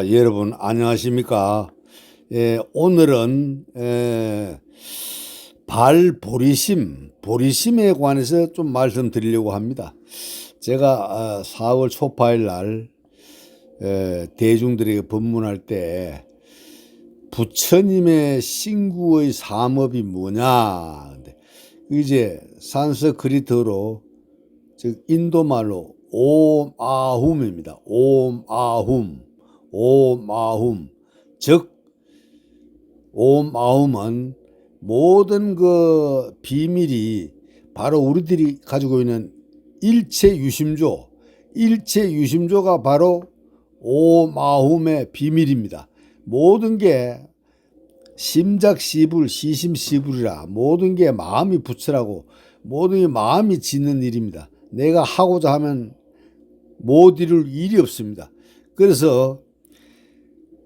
여러분 안녕하십니까? 오늘은 보리심에 관해서 좀 말씀드리려고 합니다. 제가 4월 초파일 날 대중들에게 법문할 때 부처님의 신구의 삼업이 뭐냐? 이제 산스크리트로 즉 인도말로 옴아훔입니다. 옴아훔. 즉 옴아훔은 모든 그 비밀이 바로 우리들이 가지고 있는 일체 유심조가 바로 옴아훔의 비밀입니다. 모든 게 심작시불 시심시불이라, 모든 게 마음이 부처라고, 모든 게 마음이 짓는 일입니다. 내가 하고자 하면 못 이룰 일이 없습니다. 그래서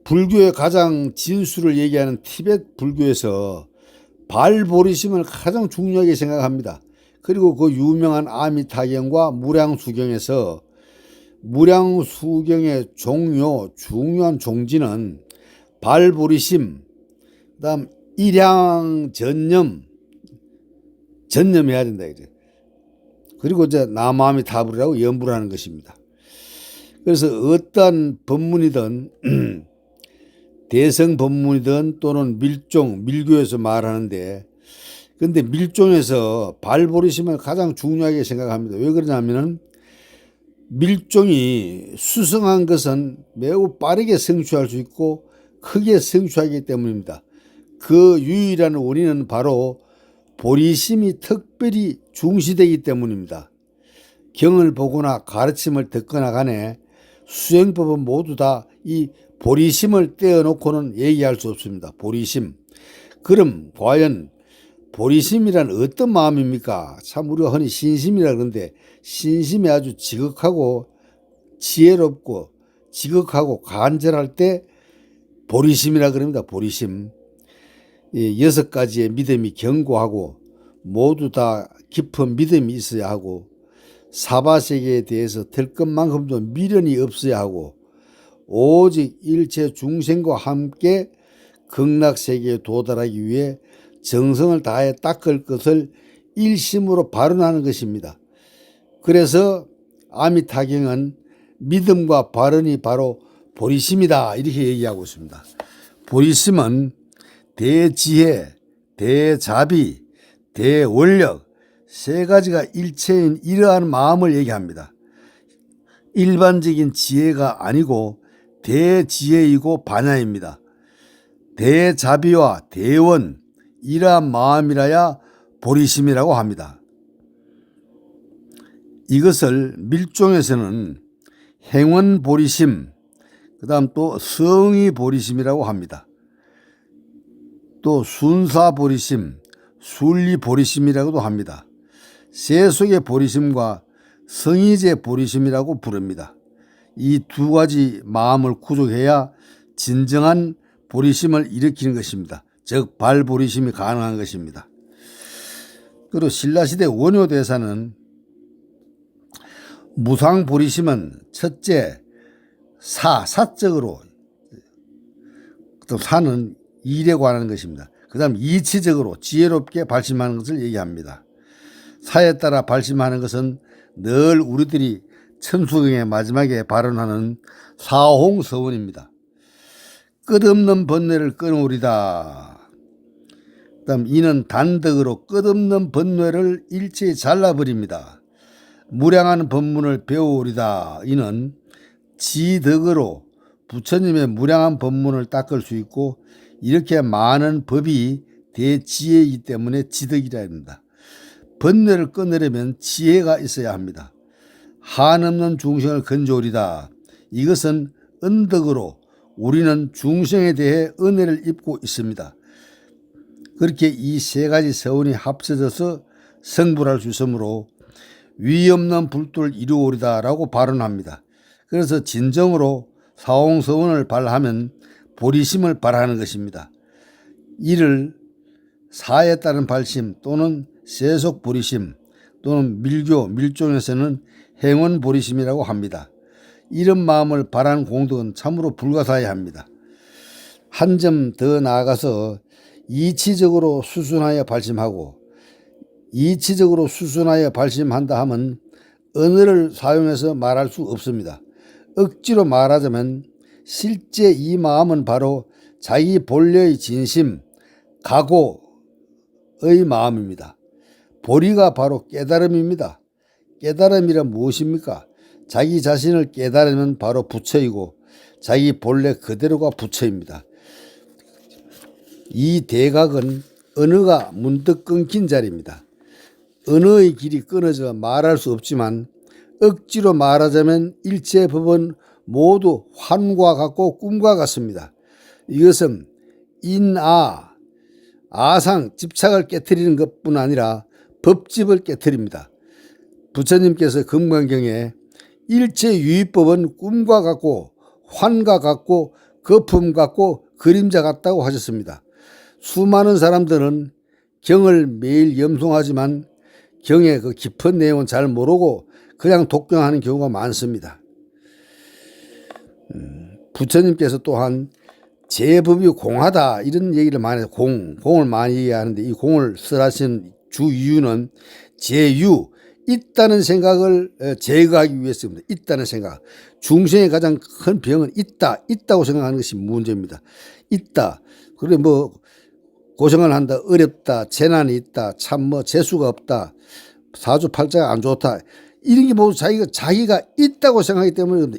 불교의 가장 진수를 얘기하는 티베트 불교에서 발보리심을 가장 중요하게 생각합니다. 그리고 그 유명한 아미타경과 무량수경에서 무량수경의 중요한 종지는 발보리심, 그다음 일향전념, 전념해야 된다 이제. 그리고 이제 나마미 타불이라고 연부를 하는 것입니다. 그래서 어떤 법문이든 대성 법문이든 또는 밀교에서 말하는데, 근데 밀종에서 발보리심을 가장 중요하게 생각합니다. 왜 그러냐면은 밀종이 수성한 것은 매우 빠르게 성취할 수 있고 크게 성취하기 때문입니다. 그 유일한 원인은 바로 보리심이 특별히 중시되기 때문입니다. 경을 보거나 가르침을 듣거나 간에 수행법은 모두 다 이 보리심을 떼어놓고는 얘기할 수 없습니다. 보리심. 그럼 과연 보리심이란 어떤 마음입니까? 참 우리가 흔히 신심이라 그러는데, 신심이 아주 지극하고 지혜롭고 지극하고 간절할 때 보리심이라 그럽니다. 보리심. 6가지의 믿음이 견고하고 모두 다 깊은 믿음이 있어야 하고, 사바세계에 대해서 될 것만큼도 미련이 없어야 하고, 오직 일체 중생과 함께 극락세계에 도달하기 위해 정성을 다해 닦을 것을 일심으로 발언하는 것입니다. 그래서 아미타경은 믿음과 발언이 바로 보리심이다 이렇게 얘기하고 있습니다. 보리심은 대지혜, 대자비, 대원력, 3가지가 일체인 이러한 마음을 얘기합니다. 일반적인 지혜가 아니고 대지혜이고 반야입니다. 대자비와 대원, 이러한 마음이라야 보리심이라고 합니다. 이것을 밀종에서는 행원보리심, 그 다음 또 성의보리심이라고 합니다. 또 순사보리심, 순리보리심이라고도 합니다. 세속의 보리심과 성의제 보리심이라고 부릅니다. 이 2가지 마음을 구족해야 진정한 보리심을 일으키는 것입니다. 즉 발보리심이 가능한 것입니다. 그리고 신라시대 원효대사는 무상보리심은 첫째 사적으로, 또 사는 일에 관한 것입니다. 그 다음 이치적으로 지혜롭게 발심하는 것을 얘기합니다. 사에 따라 발심하는 것은 늘 우리들이 천수경의 마지막에 발언하는 사홍서원입니다. 끝없는 번뇌를 끊으리다. 그 다음 이는 단덕으로 끝없는 번뇌를 일체히 잘라버립니다. 무량한 법문을 배우리다. 이는 지덕으로 부처님의 무량한 법문을 닦을 수 있고, 이렇게 많은 법이 대지혜이기 때문에 지덕이라 합니다. 번뇌를 끊으려면 지혜가 있어야 합니다. 한없는 중생을 건져오리다. 이것은 은덕으로 우리는 중생에 대해 은혜를 입고 있습니다. 그렇게 이 3가지 서원이 합쳐져서 성불할 수 있으므로 위없는 불도를 이루오리다 라고 발언합니다. 그래서 진정으로 사홍서원을 발하면 보리심을 발하는 것입니다. 이를 사에 따른 발심 또는 세속보리심 또는 밀종에서는 행원보리심이라고 합니다. 이런 마음을 바라는 공덕은 참으로 불가사의합니다. 한 점 더 나아가서 이치적으로 수순하여 발심하고, 이치적으로 수순하여 발심한다 하면 언어를 사용해서 말할 수 없습니다. 억지로 말하자면 실제 이 마음은 바로 자기 본래의 진심, 각오의 마음입니다. 보리가 바로 깨달음입니다. 깨달음이란 무엇입니까? 자기 자신을 깨달으면 바로 부처이고 자기 본래 그대로가 부처입니다. 이 대각은 언어가 문득 끊긴 자리입니다. 언어의 길이 끊어져 말할 수 없지만 억지로 말하자면 일체 법은 모두 환과 같고 꿈과 같습니다. 이것은 인아, 아상, 집착을 깨트리는 것뿐 아니라 법집을 깨트립니다. 부처님께서 금강경에 일체 유의법은 꿈과 같고 환과 같고 거품 같고 그림자 같다고 하셨습니다. 수많은 사람들은 경을 매일 염송하지만 경의 그 깊은 내용은 잘 모르고 그냥 독경하는 경우가 많습니다. 부처님께서 또한 제법이 공하다 이런 얘기를 많이 해요. 공을 많이 얘기하는데 이 공을 쓰라신 주 이유는 제유, 있다는 생각을 제거하기 위해서입니다. 있다는 생각. 중생의 가장 큰 병은 있다고 생각하는 것이 문제입니다. 있다. 그래 뭐 고생을 한다, 어렵다, 재난이 있다, 참 뭐 재수가 없다, 사주팔자가 안 좋다. 이런 게 모두 자기가 있다고 생각하기 때문에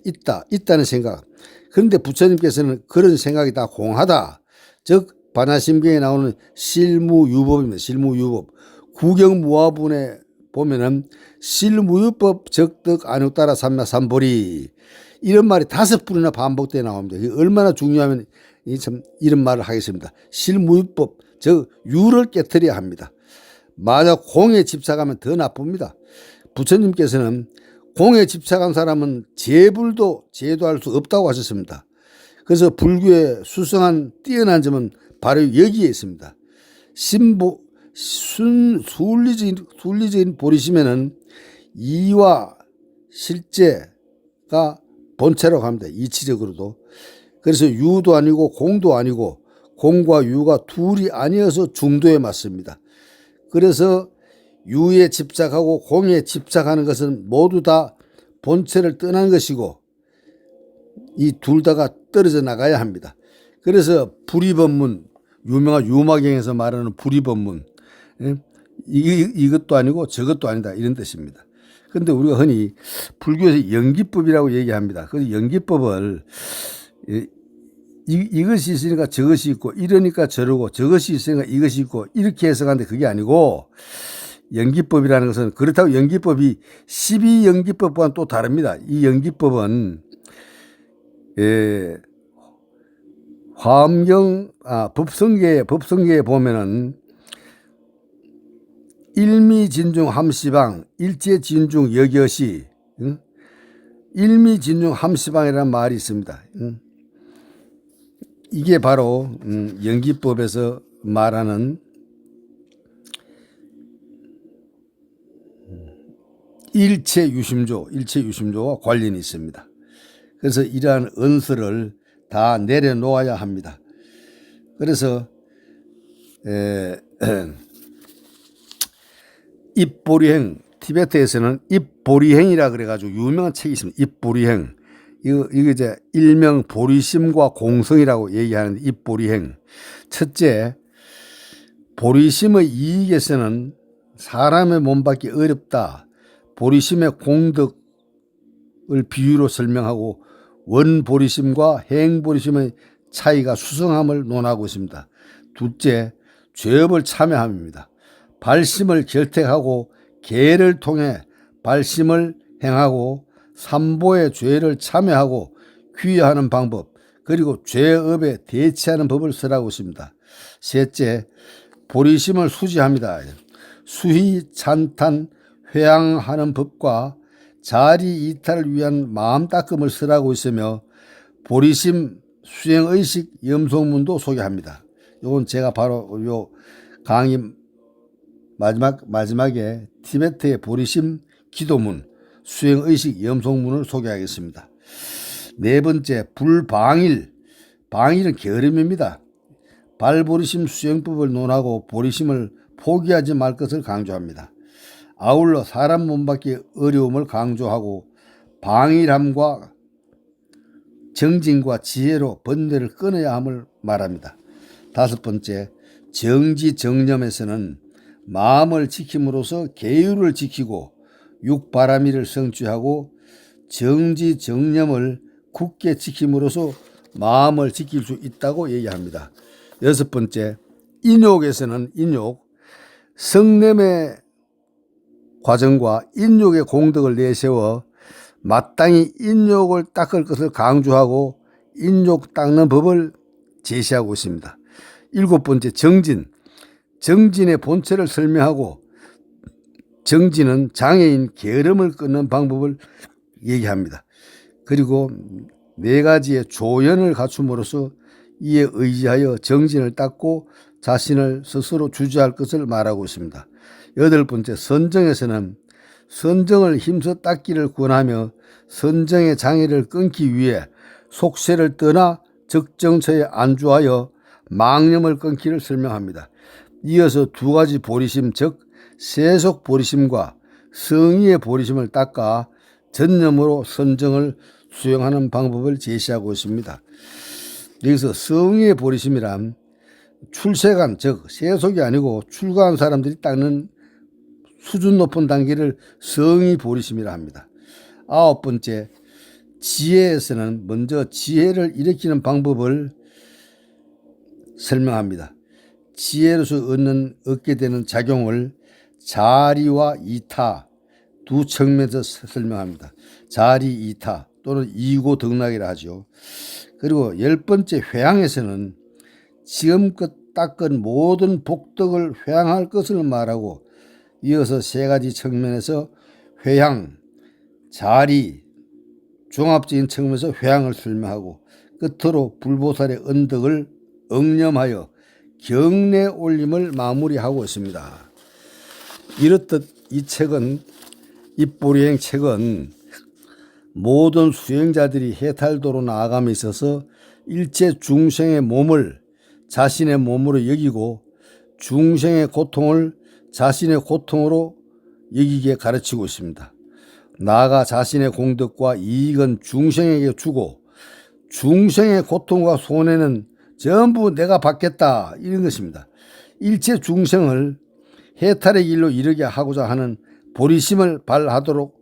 있다는 생각. 그런데 부처님께서는 그런 생각이 다 공하다. 즉 반야심경에 나오는 실무유법입니다. 실무유법. 구경무화분에 보면은 실무유법 적득 안육따라 삼나 삼보리 이런 말이 5번이나 반복되어 나옵니다. 이게 얼마나 중요하면 이런 말을 하겠습니다. 실무유법 즉 유를 깨트려야 합니다. 만약 공에 집착하면 더 나쁩니다. 부처님께서는 공에 집착한 사람은 제불도 제도할 수 없다고 하셨습니다. 그래서 불교의 수성한 뛰어난 점은 바로 여기에 있습니다. 순리적인 보리심에는 이와 실제가 본체라고 합니다. 이치적으로도. 그래서 유도 아니고 공도 아니고 공과 유가 둘이 아니어서 중도에 맞습니다. 그래서 유에 집착하고 공에 집착하는 것은 모두 다 본체를 떠난 것이고 이 둘 다가 떨어져 나가야 합니다. 그래서 불이법문, 유명한 유마경에서 말하는 불이법문, 이것도 아니고 저것도 아니다 이런 뜻입니다. 그런데 우리가 흔히 불교에서 연기법이라고 얘기합니다. 그 연기법을 이것이 있으니까 저것이 있고 이러니까 저러고 저것이 있으니까 이것이 있고 이렇게 해석하는데 그게 아니고 연기법이라는 것은 그렇다고 연기법이 12연기법과는 또 다릅니다. 이 연기법은 법성계에 보면은 일미진중 함시방 일제진중 여겨시 일미진중 함시방이라는 말이 있습니다. 이게 바로 연기법에서 말하는 일체유심조와 관련이 있습니다. 그래서 이러한 언서를 다 내려놓아야 합니다. 그래서 입보리행, 티베트에서는 입보리행이라 그래가지고 유명한 책이 있습니다. 입보리행. 이거 이제 일명 보리심과 공성이라고 얘기하는데 입보리행. 첫째, 보리심의 이익에서는 사람의 몸받기 어렵다. 보리심의 공덕을 비유로 설명하고 원보리심과 행보리심의 차이가 수성함을 논하고 있습니다. 둘째, 죄업을 참여함입니다. 발심을 결택하고 계를 통해 발심을 행하고 삼보의 죄를 참여하고 귀여하는 방법 그리고 죄업에 대치하는 법을 설하고 있습니다. 셋째, 보리심을 수지합니다. 수희, 찬탄, 회양하는 법과 자리 이탈을 위한 마음 닦음을 설하고 있으며 보리심 수행의식 염송문도 소개합니다. 이건 제가 바로 요 강의 마지막에 티베트의 보리심 기도문 수행의식 염송문을 소개하겠습니다. 네 번째, 불방일. 방일은 게으름입니다. 발보리심 수행법을 논하고 보리심을 포기하지 말 것을 강조합니다. 아울러 사람 몸받기 어려움을 강조하고 방일함과 정진과 지혜로 번뇌를 끊어야 함을 말합니다. 다섯 번째, 정지정념에서는 마음을 지킴으로써 계율을 지키고 육바라미를 성취하고 정지정념을 굳게 지킴으로써 마음을 지킬 수 있다고 얘기합니다. 여섯 번째, 인욕에서는 성냄의 과정과 인욕의 공덕을 내세워 마땅히 인욕을 닦을 것을 강조하고 인욕 닦는 법을 제시하고 있습니다. 일곱 번째, 정진의 본체를 설명하고 정진은 장애인 게으름을 끊는 방법을 얘기합니다. 그리고 네 가지의 조연을 갖춤으로써 이에 의지하여 정진을 닦고 자신을 스스로 주지할 것을 말하고 있습니다. 여덟 번째, 선정에서는 선정을 힘써 닦기를 권하며 선정의 장애를 끊기 위해 속세를 떠나 적정처에 안주하여 망념을 끊기를 설명합니다. 이어서 두 가지 보리심, 즉 세속 보리심과 성의의 보리심을 닦아 전념으로 선정을 수행하는 방법을 제시하고 있습니다. 여기서 성의의 보리심이란 출세간, 즉 세속이 아니고 출가한 사람들이 닦는 수준 높은 단계를 성의 보리심이라 합니다. 아홉 번째, 지혜에서는 먼저 지혜를 일으키는 방법을 설명합니다. 지혜로서 얻게 되는 작용을 자리와 이타 두 측면에서 설명합니다. 자리, 이타 또는 이고덕락이라 하죠. 그리고 열 번째, 회향에서는 지금껏 닦은 모든 복덕을 회향할 것을 말하고 이어서 세 가지 측면에서 회향, 자리, 종합적인 측면에서 회향을 설명하고 끝으로 불보살의 언덕을 응념하여 경례 올림을 마무리하고 있습니다. 이렇듯 이 보리행 책은 모든 수행자들이 해탈도로 나아감에 있어서 일체 중생의 몸을 자신의 몸으로 여기고 중생의 고통을 자신의 고통으로 여기게 가르치고 있습니다. 나아가 자신의 공덕과 이익은 중생에게 주고 중생의 고통과 손해는 전부 내가 받겠다, 이런 것입니다. 일체 중생을 해탈의 길로 이르게 하고자 하는 보리심을 발하도록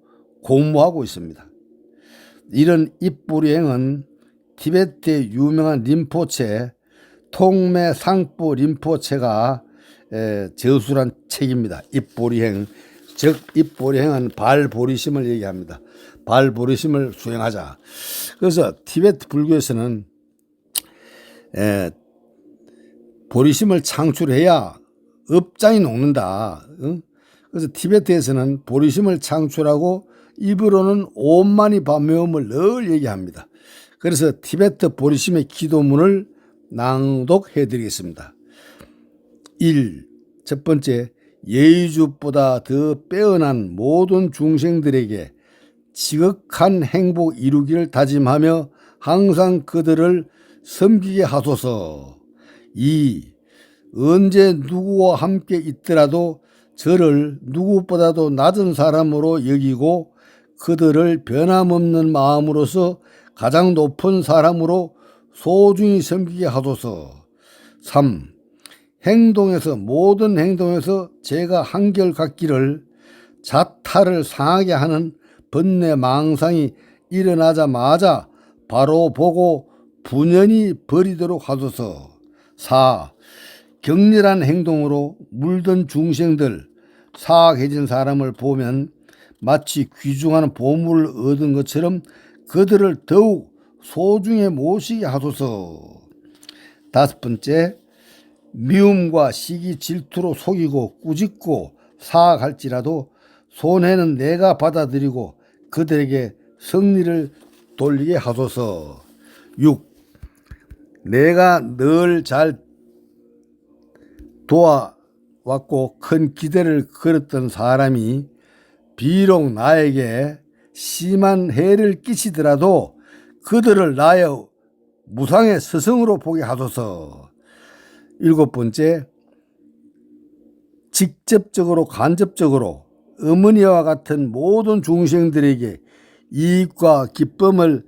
공모하고 있습니다. 이런 입보리행은 티베트의 유명한 림포체 통매 상부 림포체가 저술한 책입니다. 입보리행, 즉 입보리행은 발보리심을 얘기합니다. 발보리심을 수행하자. 그래서 티베트 불교에서는 보리심을 창출해야 업장이 녹는다. 그래서 티베트에서는 보리심을 창출하고 입으로는 온만이 반매음을 늘 얘기합니다. 그래서 티베트 보리심의 기도문을 낭독해 드리겠습니다. 1. 첫 번째, 예의주보다 더 빼어난 모든 중생들에게 지극한 행복 이루기를 다짐하며 항상 그들을 섬기게 하소서. 2. 언제 누구와 함께 있더라도 저를 누구보다도 낮은 사람으로 여기고 그들을 변함없는 마음으로서 가장 높은 사람으로 소중히 섬기게 하소서. 3. 모든 행동에서 제가 한결같기를 자타를 상하게 하는 번뇌 망상이 일어나자마자 바로 보고 분연히 버리도록 하소서. 4. 격렬한 행동으로 물든 중생들, 사악해진 사람을 보면 마치 귀중한 보물을 얻은 것처럼 그들을 더욱 소중히 모시게 하소서. 다섯 번째, 미움과 시기 질투로 속이고 꾸짖고 사악할지라도 손해는 내가 받아들이고 그들에게 승리를 돌리게 하소서. 6. 내가 늘 잘 도와왔고 큰 기대를 걸었던 사람이 비록 나에게 심한 해를 끼치더라도 그들을 나의 무상의 스승으로 보게 하소서. 7번째, 직접적으로 간접적으로 어머니와 같은 모든 중생들에게 이익과 기쁨을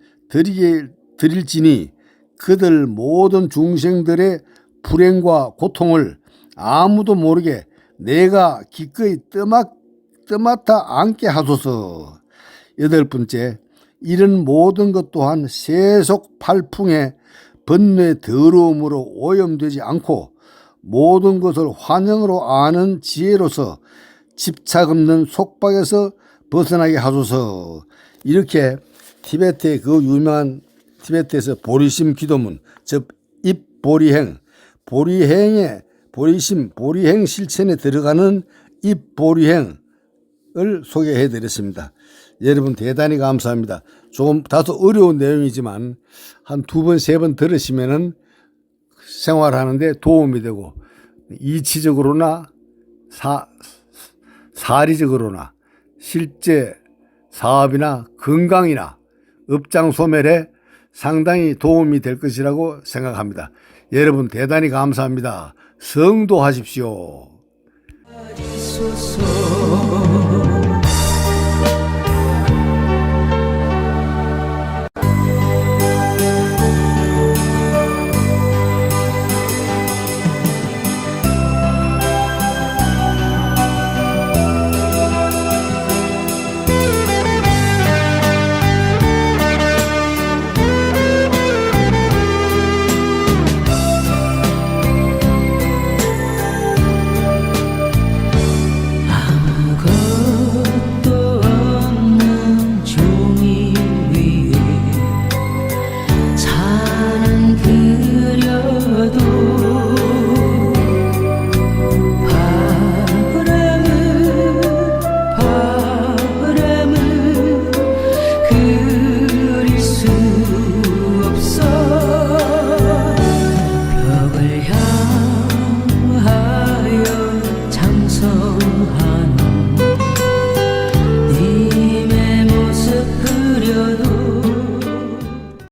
드릴지니 그들 모든 중생들의 불행과 고통을 아무도 모르게 내가 기꺼이 떠맡아 안게 하소서. 8번째, 이런 모든 것 또한 세속 팔풍의 번뇌 더러움으로 오염되지 않고 모든 것을 환영으로 아는 지혜로서 집착 없는 속박에서 벗어나게 하소서. 이렇게 티베트의 그 유명한 티베트에서 보리심 기도문, 즉 입보리행, 보리행 실천에 들어가는 입보리행을 소개해 드렸습니다. 여러분 대단히 감사합니다. 조금 다소 어려운 내용이지만 한 2번, 3번 들으시면은 생활하는데 도움이 되고 이치적으로나 사리적으로나 실제 사업이나 건강이나 업장 소멸에 상당히 도움이 될 것이라고 생각합니다. 여러분 대단히 감사합니다. 성도하십시오.